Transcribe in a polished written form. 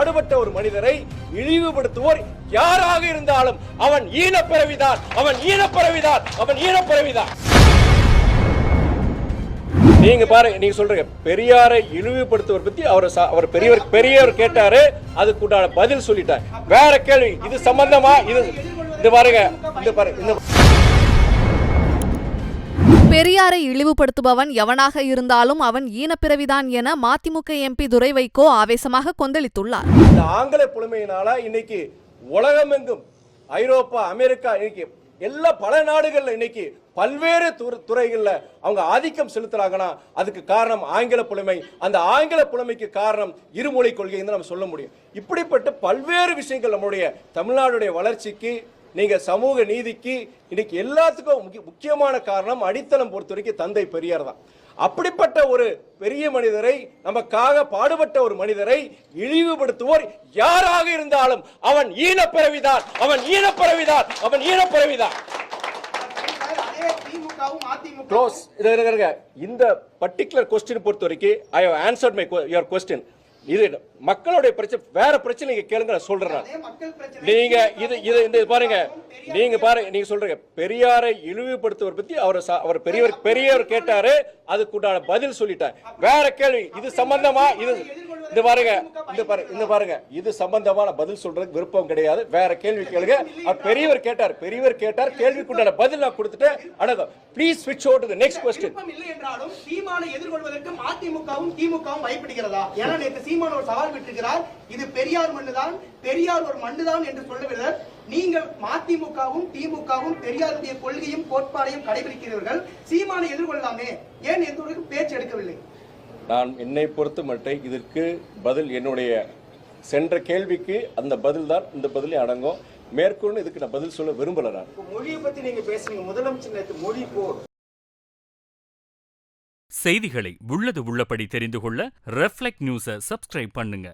பாடுபட்ட ஒரு மனிதரை இழிவுபடுத்துவோர் யாராக இருந்தாலும் அவன் ஈனப்பிறவிதான், அவன் ஈனப்பிறவிதான், அவன் ஈனப்பிறவிதான். நீங்க பாருங்க, நீங்க சொல்றீங்க பெரியாரை இழிவுபடுத்துவர் பத்தி அவர் பெரியவர் கேட்டாரு, அதுக்குண்டான பதில் சொல்லிட்டார். வேற கேள்வி இது சம்பந்தமா இது பாருங்க, பெரியாரை இழிவுபடுத்துபவன் எவனாக இருந்தாலும் அவன் ஈனப்பிறவிதான் என மதிமுக எம்பி துரை வைகோ ஆவேசமாக கொந்தளித்துள்ளார். இந்த ஆங்கில புலமையினால இன்னைக்கு உலகமெங்கும் ஐரோப்பா, அமெரிக்கா, இன்னைக்கு எல்லா பல நாடுகள்ல இன்னைக்கு பல்வேறு துறைகள்ல அவங்க ஆதிக்கம் செலுத்துறாங்கன்னா அதுக்கு காரணம் ஆங்கில புலமை. அந்த ஆங்கில புலமைக்கு காரணம் இருமொழி கொள்கை நம்ம சொல்ல முடியும். இப்படிப்பட்ட பல்வேறு விஷயங்கள் நம்முடைய தமிழ்நாடுடைய வளர்ச்சிக்கு, நீங்க சமூக நீதிக்கு, இன்னைக்கு எல்லாத்துக்கும் முக்கியமான காரணம் அடித்தளம் பொறுத்த வரைக்கும் தந்தை பெரியார் தான். அப்படிப்பட்ட ஒரு பெரிய மனிதரை, நமக்காக பாடுபட்ட ஒரு மனிதரை இழிவுபடுத்துவோர் யாராக இருந்தாலும் அவன் ஈனப்பிறவிதான், அவன் ஈனப்பிறவிதான், அவன் ஈனப்பிறவிதான். இந்த பர்டிகுலர் கொஸ்டின் பொறுத்த வரைக்கும் I have answered your question. இது மக்களுடைய பிரச்சனை, வேற பிரச்சனை நீங்க கேளுங்க, சொல்றேன். நீங்க இது பாருங்க, நீங்க சொல்றீங்க பெரியாரை இழிவுபடுத்துவர் பத்தி அவர் பெரியவர் கேட்டாரு, அதுக்குண்டான பதில் சொல்லிட்டார். வேற கேள்வி இது சம்பந்தமா இது சம்பந்தமான பதில் சொல்றதுக்கு விருப்பம் கிடையாது. வேற கேள்வி கேளுங்க. பெரியவர் கேட்டார், கேள்விக்குண்டான பதில் நான் கொடுத்துட்டேன். அடங்க, ப்ளீஸ் ஸ்விட்ச் over to the next question. இல்லை என்றாலும் சீமானை எதிர்கொள்வதற்கு மதிமுகவும் திமுகவும் பயப்படுகிறதா? ஏன்னா நேற்று சீமான் ஒரு சவால் விட்டிருக்கிறார், இது பெரியார் மண்ணுதான், பெரியார் ஒரு மண்ணுதான் என்று சொல்லவில்லை. நீங்கள் மதிமுகவும் திமுகவும் பெரியாருடைய கொள்கையும் கோட்பாடையும் கடைபிடிக்கிறீர்கள், சீமானை எதிர்கொள்ளலாமே, ஏன் எந்த ஒரு பேச்சு எடுக்கவில்லை? நான் என்னை பொறுத்து மட்டும் இதற்கு பதில், என்னுடைய சென்ற கேள்விக்கு அந்த பதில் தான் இந்த பதிலே அடங்கும். மேற்கொண்டு இதுக்கு நான் பதில் சொல்ல விரும்பல. நான் மொழியை பத்தி நீங்க பேசுறீங்க, முதலமைச்சர் மொழி போர். செய்திகளை உள்ளது உள்ளபடி தெரிந்து கொள்ள ரெஃப்ளெக்ட் நியூஸை சப்ஸ்கிரைப் பண்ணுங்க.